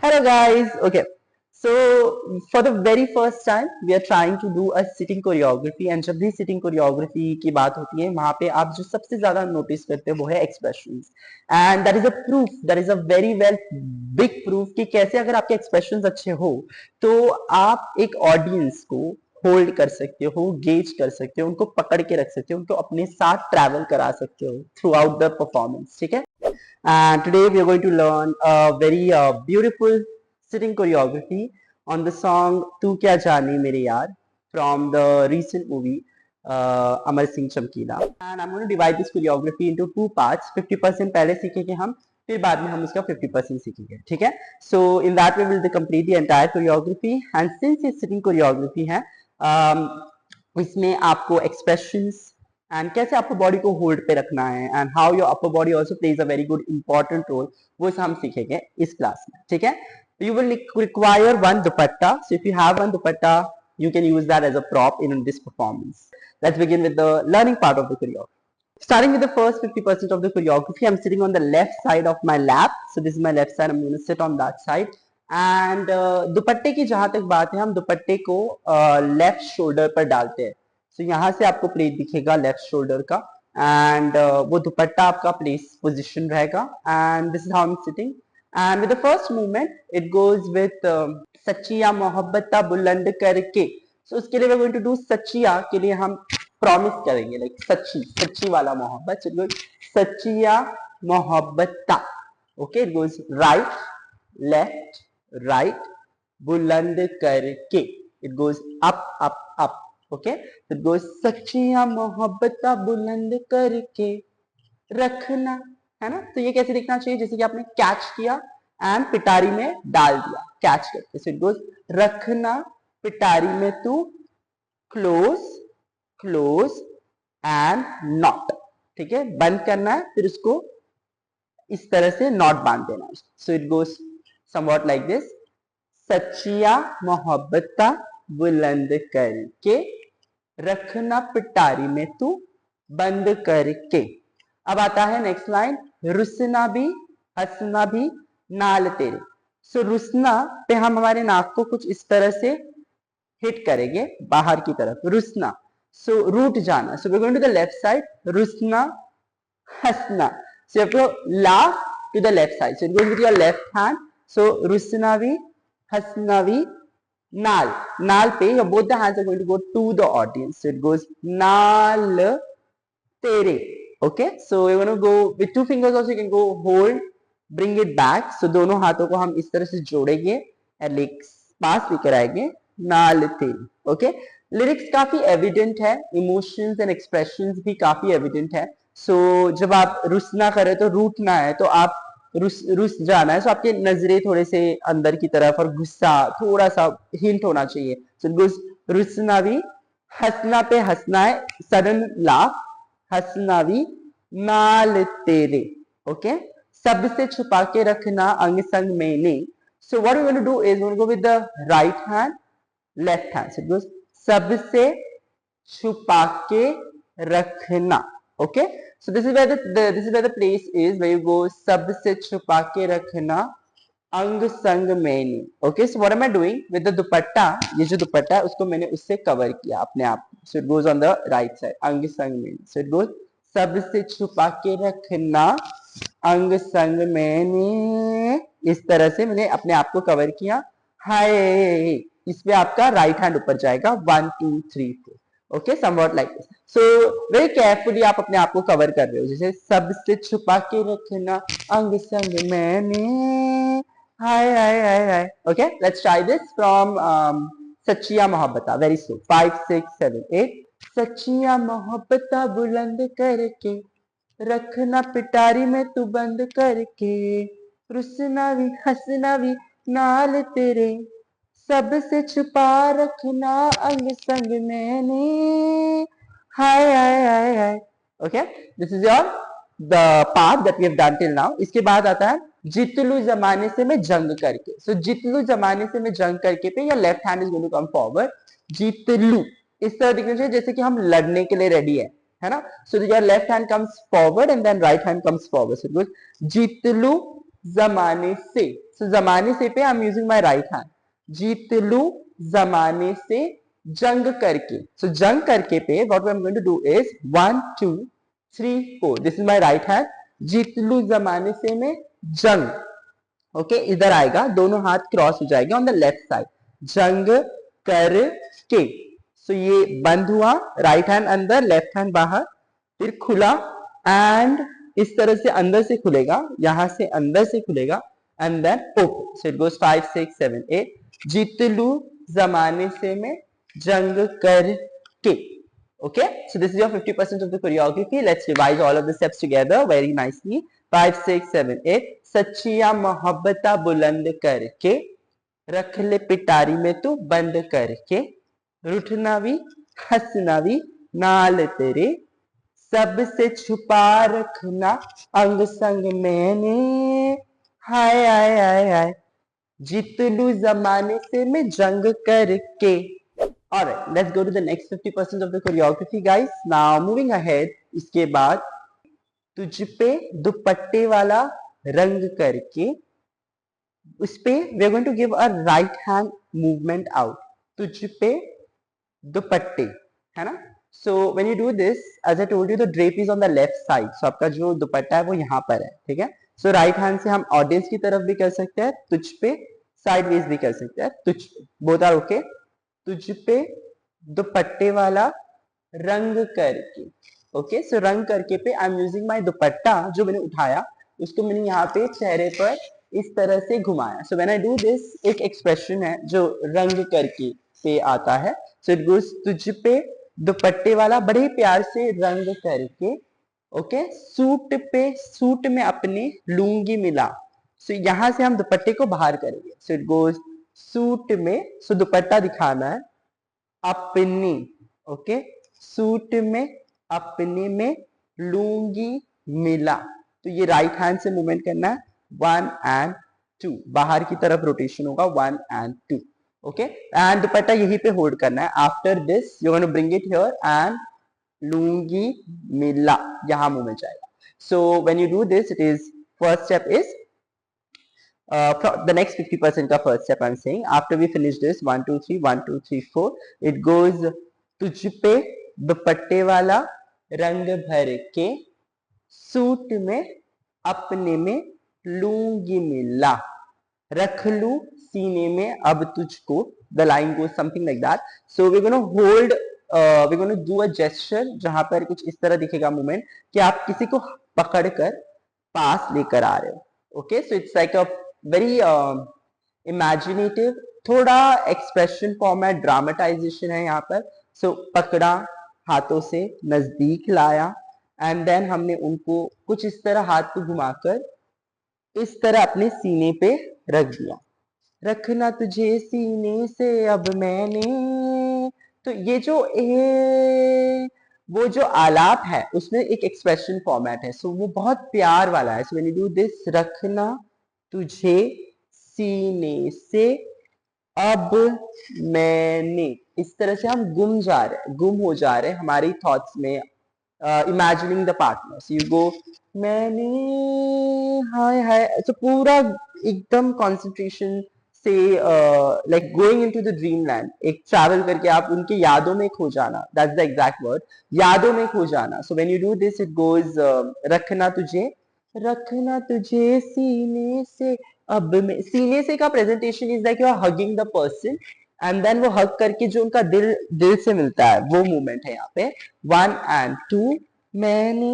Hello guys. Okay. So for the very first time we are trying to do a sitting choreography and जब भी sitting choreography की बात होती है वहां पे आप जो सबसे ज्यादा नोटिस करते हो वो है expressions and that is a proof, that is a very well big proof कि कैसे अगर आपके expressions अच्छे हो तो आप एक audience को होल्ड कर सकते हो, गेज कर सकते हो, उनको पकड़ के रख सकते हो, उनको अपने साथ ट्रैवल करा सकते हो थ्रू आउट द परफॉर्मेंस. ठीक है. And today we are going to learn a very beautiful sitting choreography on the song Tu Kya Jaane Mere Yaar from the recent movie Amar Singh Chamkila. And I'm going to divide this choreography into two parts. 50% पहले सीखेंगे हम, फिर बाद में हम उसका 50% सीखेंगे. ठीक है. So in that way we'll complete the entire choreography. And since ये sitting choreography है, इसमें आपको expressions एंड कैसे आपको बॉडी को होल्ड पे रखना है and how your upper body also plays a very good important role, वो हम सीखेंगे इस क्लास में. ठीक है. You will require one dupatta. So if you have one dupatta you can use that as a prop in this performance. Let's begin with the learning part of the choreography. Starting with the first 50% of the choreography, I'm sitting on the left side of my lap. So this is my left side. I'm going to sit on that side. And दुपट्टे की जहां तक बात है, हम दुपट्टे को left shoulder पर डालते हैं. So यहाँ से आपको प्लेट दिखेगा लेफ्ट शोल्डर का एंड वो दुपट्टा आपका प्लेस पोजिशन रहेगा and this is how I am sitting. And with the first movement it goes with सच्चिया मोहब्बता बुलंद करके. सो उसके लिए we are going to do सच्चिया के लिए हम प्रॉमिस करेंगे लाइक सच्ची सच्ची वाला मोहब्बत. सो इट गोज सच्चिया मोहब्बता. Okay. It goes right left right बुलंद करके. It goes up up up. Okay. तो गो सच्चिया मोहब्बता बुलंद करके रखना, है ना. तो ये कैसे दिखना चाहिए, जैसे कि आपने कैच किया एंड पिटारी में डाल दिया कैच करके. सो इट गोज रखना पिटारी में तू क्लोज क्लोज एंड नॉट. ठीक है. बंद करना है फिर उसको इस तरह से नॉट बांध देना. So it goes somewhat like this. सच्चिया मोहब्बता बुलंद करके रखना पिटारी में तू बंद करके. अब आता है नेक्स्ट लाइन. रुसना भी हंसना भी नाल तेरे. सो रुसना पे हम हमारे नाक को कुछ इस तरह से हिट करेंगे बाहर की तरफ. रुसना. सो रूट जाना. So we going to the left side. रुसना हंसना. So you have to laugh to the left side. So it going with your left hand. So रुसना भी हंसना भी नाल. नाल पे your both the hands are going to go to the audience. So it goes नाल तेरे. Okay. So we're going to go with two fingers also. You can go hold, bring it back. So दोनों हाथों को हम इस तरह से जोड़ेंगे and like पास लेकर आएंगे. नाल तेरे. Okay. लिरिक्स काफी एविडेंट है, इमोशंस एंड एक्सप्रेशंस भी काफी एविडेंट है. सो जब आप रुसना करें तो रूठना है तो आप रुस जाना है. सो आपके नजरें थोड़े से अंदर की तरफ और गुस्सा थोड़ा सा हिंट होना चाहिए. सो रुसना भी. हंसना पे हंसना है सडन लाफ. हंसना भी नाल तेरे. ओके. सबसे छुपा के रखना अंग संग मैंने. So what we going to do is we going to go with the right hand left hand. So it goes सबसे छुपा के रखना. Okay. So this is where the place is where you go. सबसे छुपा के रखना अंग संग मैंने. Okay. So what am I doing with the दुपट्टा? ये जो दुपट्टा है उसको मैंने उससे कवर किया अपने आप. So it goes on the right side. अंग संग मैंने. So it goes सबसे छुपा के रखना अंग संग मैंने. इस तरह से मैंने अपने आप को कवर किया. हाय. इस पे आपका राइट हैंड ऊपर जाएगा. 1 2 3 4. Okay. Somewhat like this. So very carefully आप अपने आप को कवर कर रहे हो. जैसे सबसे छुपा के रखना अंग संग मैंने. हाय हाय हाय हाय. Okay. Let's try this from सच्चिया मोहब्बता. Very slow. 5 6 7 8. सच्चिया मोहब्बता बुलंद करके रखना पिटारी में तू बंद करके. रुसना भी हंसना भी नाल तेरे. सबसे छुपा रखना अंग संग मैंने. हाय हाय हाय हाय. Okay. This is your the part that we have done till now. इसके बाद आता है जितलू जमाने से मैं जंग करके. सो जितलू जमाने से मैं जंग करके पे या left hand is going to come forward. जितलू इस तरह दिखना चाहिए जैसे कि हम लड़ने के लिए रेडी है ना. So your left hand comes forward and then right hand comes forward. So it goes जितलू जमाने से. सो जमाने से पे I am using my right hand, जीत लू जमाने से जंग करके, सो जंग करके पे what I am going to do is 1 2 3 4, this is my right hand, जीत लू जमाने से में जंग, ओके इधर आएगा, दोनों हाथ क्रॉस हो जाएगा ऑन द लेफ्ट साइड, जंग कर के, सो ये बंद हुआ, राइट हैंड अंदर लेफ्ट हैंड बाहर, फिर खुला एंड इस तरह से अंदर से खुलेगा, यहां से अंदर से खुलेगा and then open, so it goes 5 6 7 8, जीत लू जमाने से में जंग कर के, okay, so this is your 50% of the choreography. Let's revise all of the steps together very nicely. 5 6 7 8, सच्चिया मोहब्बता बुलंद करके, रख ले पिटारी में तू बंद करके, रूठना भी हंसना भी नाल तेरे, सबसे छुपा रखना अंग संग मैंने, हाय हाय हाय हाय, जीत लू जमाने से मैं जंग करके. Alright, let's go to the next 50% of the choreography, guys. Now moving ahead, इसके बाद तुझ पे दुपट्टे वाला रंग करके, उस पे we are going to give a right hand movement out. तुझ पे दुपट्टे, है ना? So when you do this, as I told you, the drape is on the left side. So आपका जो दुपट्टा है वो यहाँ पर है, ठीक है? So right hand से हम audience की तरफ भी कर सकते हैं, तुझ पे, sideways भी कर सकते हैं, तुझ पे. Both are okay. तुझ पे दुपट्टे वाला रंग करके, ओके, सो रंग करके पे आई एम यूजिंग माय दुपट्टा जो मैंने उठाया, उसको मैंने यहाँ पे चेहरे पर इस तरह से घुमाया. So when I do this, एक एक्सप्रेशन है जो रंग करके पे आता है, सो इट गोस तुझ पे दुपट्टे वाला बड़े ही प्यार से रंग करके, ओके, सूट पे, सूट में अपने लूंगी मिला, सो यहां से हम दुपट्टे को बाहर करेंगे, सो इट गोस सूट में, सो दुपट्टा दिखाना है, अपनी, ओके, सूट में अपने में लूंगी मिला, तो ये राइट हैंड से मूवमेंट करना है, 1 and 2, बाहर की तरफ रोटेशन होगा 1 and 2, ओके, एंड दुपट्टा यहीं पे होल्ड करना है. After this you going to bring it here and लूंगी मिला, यहां मूवमेंट जाएगा. So when you do this, it is first step is the next 50% का first step I'm saying. After we finish this 1 2 3 1 2 3 4, it goes तुझ पे दुपट्टे वाला रंग भर के, सूट में अपने में लूंगी मिला, रख लू सीने में अब तुझको, the line goes something like that. So we're going to hold, we're going to do a gesture जहां पर कुछ इस तरह दिखेगा मूवमेंट कि आप किसी को पकड़ कर पास लेकर आ रहे हो, okay, so it's like a very imaginative, थोड़ा एक्सप्रेशन फॉर्मेट, ड्रामेटाइजेशन है यहाँ पर. सो पकड़ा, हाथों से नजदीक लाया एंड देन हमने उनको कुछ इस तरह हाथ को घुमाकर इस तरह अपने सीने पे रख दिया, रखना तुझे सीने से अब मैंने. तो ये जो वो जो आलाप है उसमें एक एक्सप्रेशन फॉर्मेट है, सो वो बहुत प्यार वाला है. सो व्हेन यू डू दिस, रखना तुझे सीने से अब मैंने, इस तरह से हम गुम जा रहे हैं, गुम हो जा रहे हैं हमारी थॉट्स में, imagining the partner. So you go मैंने, हाय हाय, तो पूरा एकदम कंसंट्रेशन से, like going into the dream land, एक ट्रैवल करके आप उनके यादों में खो जाना, दैट्स द एग्जैक्ट वर्ड, यादों में खो जाना. So when you do this, it goes रखना तुझे सीने से अब में, सीने से का presentation is like you are hugging the person and then वो हग करके जो उनका दिल से मिलता है वो मूवमेंट है यहाँ पे. 1 and 2, मैंने,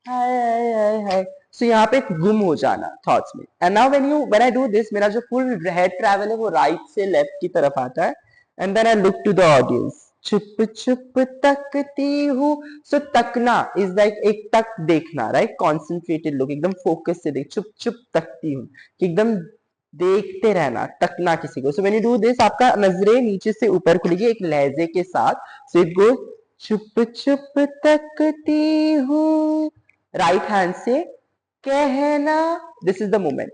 हाय हाय हाय हाय, सो यहाँ पे गुम हो जाना थॉट्स में. And now when I do this, मेरा जो फुल हेड ट्रैवल है वो राइट से लेफ्ट की तरफ आता है and then I look to the audience, चुप चुप तकती हूँ. सो तकना इज लाइक एक तक देखना, राइट, कॉन्सेंट्रेटेड लुक, एकदम फोकस से देख, चुप चुप तकती हूँ, कि एकदम देखते रहना, तकना किसी को. सो व्हेन यू डू दिस, आपका नजरें नीचे से ऊपर खुलेगी एक लहजे के साथ. सो इट गोज चुप चुप तकती हूँ, राइट हैंड से कहना, दिस इज द मोमेंट,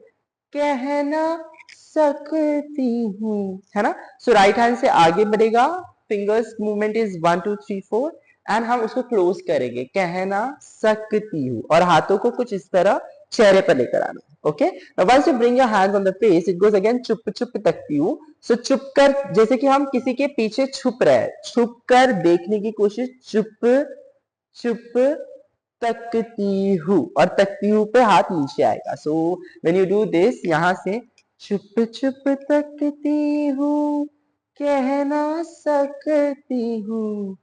कहना सकती हूँ, है ना. सो राइट हैंड से आगे बढ़ेगा, फिंगर्स मूवमेंट इज 1 2 3 4 एंड हम उसको क्लोज करेंगे, कहना सकती हूँ, और हाथों को कुछ इस तरह चेहरे पर लेकर आना. Okay, once you bring your hands on the face it goes again चुप चुप तकती हूँ. सो चुप कर, जैसे कि हम किसी के पीछे छुप रहे हैं, छुप कर देखने की कोशिश, चुप चुप तकती हूँ, और तकती हूँ पे हाथ नीचे आएगा. सो व्हेन यू डू दिस, यहां से चुप चुप तकती हूँ, कह ना सकती हूँ,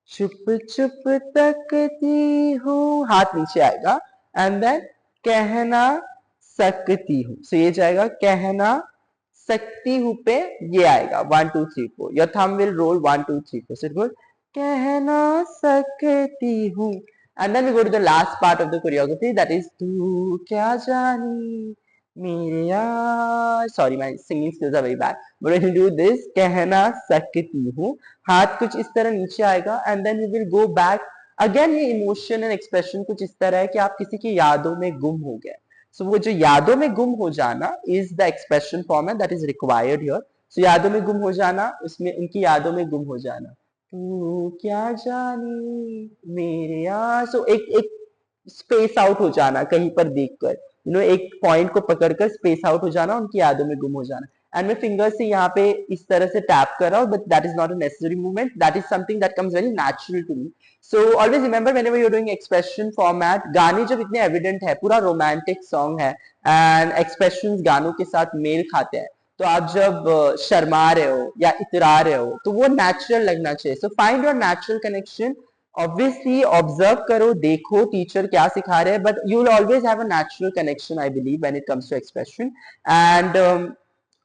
चुप चुप तकती हूँ, हाथ नीचे आएगा, एंड देन कहना सकती हूँ. सो ये जाएगा कहना सकती हूँ पे, ये आएगा 1 2 3 4. Your thumb will roll 1 2 3 4. So it goes कहना सकती हूँ. And then we go to the last part of the choreography, that is तू क्या जानी मेरे यार. Sorry, my singing skills are very bad. But when you do this, कहना सकती हूँ, हाथ कुछ इस तरह नीचे आएगा, and then we will go back. Again ये इमोशन एंड एक्सप्रेशन कुछ इस तरह है कि आप किसी की यादों में गुम हो गए. So वो जो यादों में गुम हो जाना is the expression format that is required here. So यादों में गुम हो जाना, उसमें उनकी यादों में गुम हो जाना. तू क्या जानी मेरे यार. सो एक एक स्पेस आउट हो जाना कहीं पर देखकर, एक पॉइंट को पकड़कर स्पेस आउट हो जाना, उनकी यादों में गुम हो जाना. एंड मैं फिंगर से यहाँ पे इस तरह से टैप कर रहा हूँ, but that is not a necessary movement, that is something that comes very natural to me. So always remember whenever you are doing expression format, गाने जब इतने एविडेंट है, पूरा रोमांटिक सॉन्ग है एंड एक्सप्रेशंस गानों के साथ मेल खाते हैं, तो आप जब शर्मा रहे हो या इतरा रहे हो तो वो नेचुरल लगना चाहिए. So find your natural connection. Obviously observe करो, देखो टीचर क्या सिखा रहे हैं, but you will always have a natural connection, I believe, when it comes to expression. And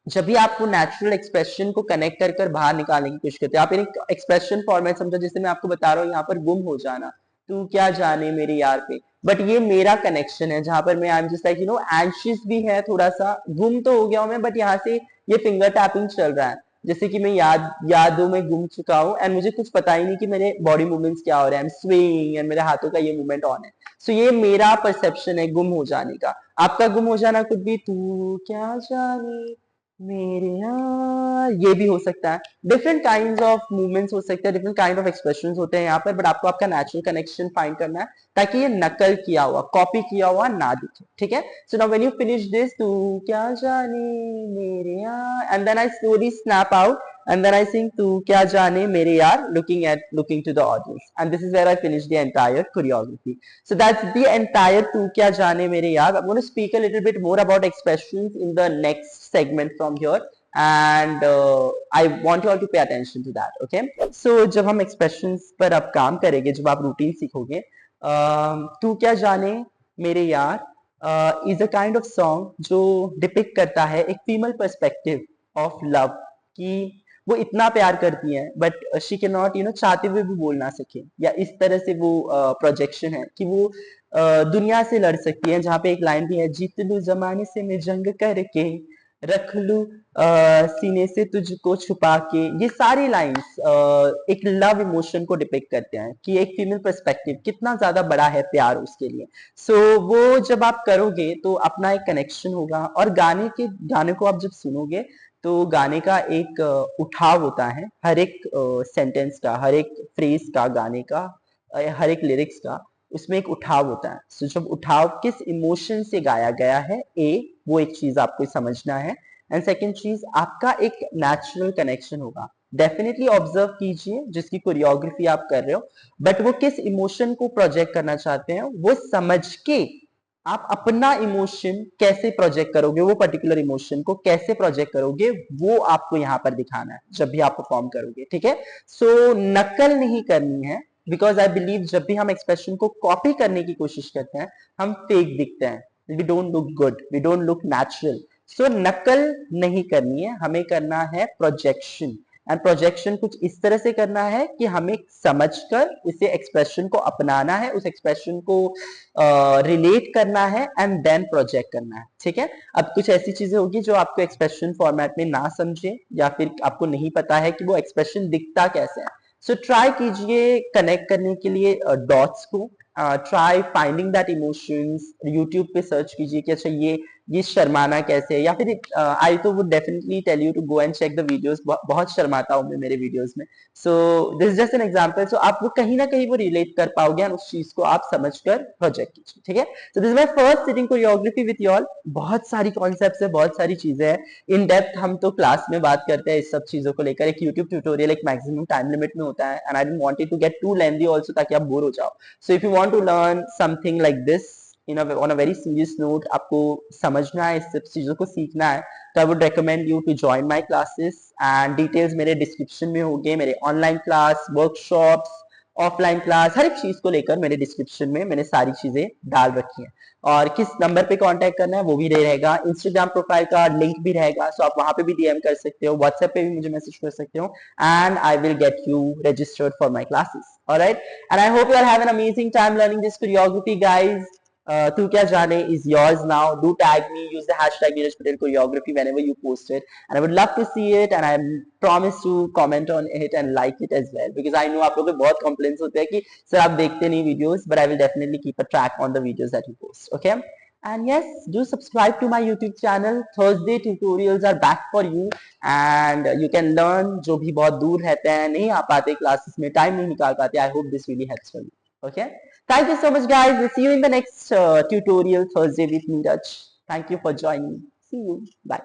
जब भी आप वो नेचुरल एक्सप्रेशन को कनेक्ट कर कर बाहर निकालने की कोशिश करते हैं, आप एक एक्सप्रेशन फॉर्मेट समझो, जैसे मैं आपको बता रहा हूँ यहाँ पर गुम हो जाना, तू क्या जाने मेरे यार पे, बट ये मेरा कनेक्शन है जहां पर मैं I am just like anxious भी है, थोड़ा सा गुम तो हो गया हूं मैं, बट यहाँ से ये फिंगर टैपिंग चल रहा है, जैसे कि मैं यादों में गुम चुका हूँ एंड मुझे कुछ पता ही नहीं कि मेरे बॉडी मूवमेंट्स क्या हो रहे हैं, आई एम स्विंग एंड मेरे हाथों का ये मूवमेंट ऑन है. सो ये मेरा परसेप्शन है गुम हो जाने का. आपका गुम हो जाना कुछ भी तू क्या जाने मेरे यार, ये भी हो सकता है. डिफरेंट काइंड ऑफ मूवमेंट्स हो सकते हैं, डिफरेंट काइंड ऑफ एक्सप्रेशन होते हैं यहाँ पर, बट आपको आपका नेचुरल कनेक्शन फाइंड करना है ताकि ये नकल किया हुआ, कॉपी किया हुआ ना दिखे. ठीक है. So now when you finish this, तू क्या जाने मेरे यार, and then I slowly snap out and then I sing Tu Kya Jane Mere Yaar, looking to the audience, and this is where I finish the entire choreography. So that's the entire Tu Kya Jane Mere Yaar. I'm going to speak a little bit more about expressions in the next segment from here, and I want you all to pay attention to that. Okay. So जब हम expressions पर अब काम करेंगे, जब आप routine सीखोगे, तू क्या जाने मेरे यार is a kind of song जो depict करता है एक female perspective of love, कि वो इतना प्यार करती हैं बट शी कैन नॉट चाहते हुए भी बोल ना सके, या इस तरह से वो प्रोजेक्शन है कि वो दुनिया से लड़ सकती है. जहाँ पे एक लाइन भी है, जीत लू जमाने से मैं जंग करके, रख लू सीने से तुझको छुपा के. ये सारी लाइंस एक लव इमोशन को डिपिक्ट करते हैं कि एक फीमेल पर्सपेक्टिव कितना ज्यादा बड़ा है प्यार उसके लिए. सो वो जब आप करोगे तो अपना एक कनेक्शन होगा, और गाने को आप जब सुनोगे तो गाने का एक उठाव होता है, हर एक सेंटेंस का, हर एक फ्रेज का, गाने का हर एक लिरिक्स का, उसमें एक उठाव होता है. सो जब उठाव किस इमोशन से गाया गया है, वो एक चीज आपको समझना है. एंड सेकेंड चीज, आपका एक नेचुरल कनेक्शन होगा. डेफिनेटली ऑब्जर्व कीजिए जिसकी कोरियोग्राफी आप कर रहे हो, बट वो किस इमोशन को प्रोजेक्ट करना चाहते हैं वो समझ के आप अपना इमोशन कैसे प्रोजेक्ट करोगे, वो पर्टिकुलर इमोशन को कैसे प्रोजेक्ट करोगे, वो आपको यहाँ पर दिखाना है जब भी आप परफॉर्म करोगे. ठीक है. सो नकल नहीं करनी है, बिकॉज आई बिलीव जब भी हम एक्सप्रेशन को कॉपी करने की कोशिश करते हैं हम फेक दिखते हैं, we don't look good, we don't look natural. So नकल नहीं करनी है, हमें करना है प्रोजेक्शन. एंड प्रोजेक्शन कुछ इस तरह से करना है कि हमें समझकर उसे एक्सप्रेशन को अपनाना है, उस एक्सप्रेशन को रिलेट करना है एंड देन प्रोजेक्ट करना है. ठीक है. अब कुछ ऐसी चीजें होगी जो आपको एक्सप्रेशन फॉर्मेट में ना समझे, या फिर आपको नहीं पता है कि वो एक्सप्रेशन दिखता कैसे है. सो ट्राई कीजिए कनेक्ट करने के लिए डॉट्स को, try finding that emotions, YouTube पे सर्च कीजिए कि अच्छा ये ये शर्माना कैसे है, या फिर आई तो would definitely tell you to go and check the videos. बहुत शर्माता हूँ मैं मेरे वीडियोस में। So this just an example. So आप वो कहीं ना कहीं वो रिलेट कर पाओगे और उस चीज को आप समझ कर प्रोजेक्ट कीजिए, ठीक है। So this is my first sitting choreography with you all. बहुत सारी कॉन्सेप्ट्स है, बहुत सारी चीजें हैं इन डेप्थ, हम तो क्लास में बात करते हैं इस सब चीजों को लेकर। एक यूट्यूब ट्यूटोरियल एक मैक्सिमम टाइम लिमिट में होता है, and I don't want it to get too lengthy also, ताकि आप बोर हो जाओ। So if you want to learn something like this on a very serious note, आपको समझना है, इस सब चीजों को सीखना है, तो I would recommend you to join my classes, and details मेरे डिस्क्रिप्शन में होंगे। मेरे online class, workshops, offline class, हर एक चीज को लेकर मेरे डिस्क्रिप्शन में मैंने सारी चीजें डाल रखी हैं। और किस नंबर पे कांटेक्ट करना है वो भी रहेगा, इंस्टाग्राम प्रोफाइल का लिंक भी रहेगा, सो आप वहां पे भी डीएम कर सकते हो, व्हाट्सएप पे भी मुझे मैसेज कर सकते हो, and I will get you registered for my classes. All right, and I hope you all have an amazing time learning this choreography, guys. तू क्या जाने is yours now. Do tag me, use the hashtag Neeraj Patel choreography whenever you post it, and I would love to see it, and I promise to comment on it and like it as well, because I know आप लोगों के बहुत complaints होते हैं कि sir आप देखते नहीं videos, but I will definitely keep a track on the videos that you post. Okay. And yes, do subscribe to my YouTube channel. Thursday tutorials are back for you, and you can learn. जो भी बहुत दूर रहते हैं, नहीं आ पाते classes में, time नहीं निकाल पाते, I hope this really helps for you. Okay. Thank you so much, guys. We'll see you in the next tutorial Thursday with Neeraj. Thank you for joining. See you. Bye.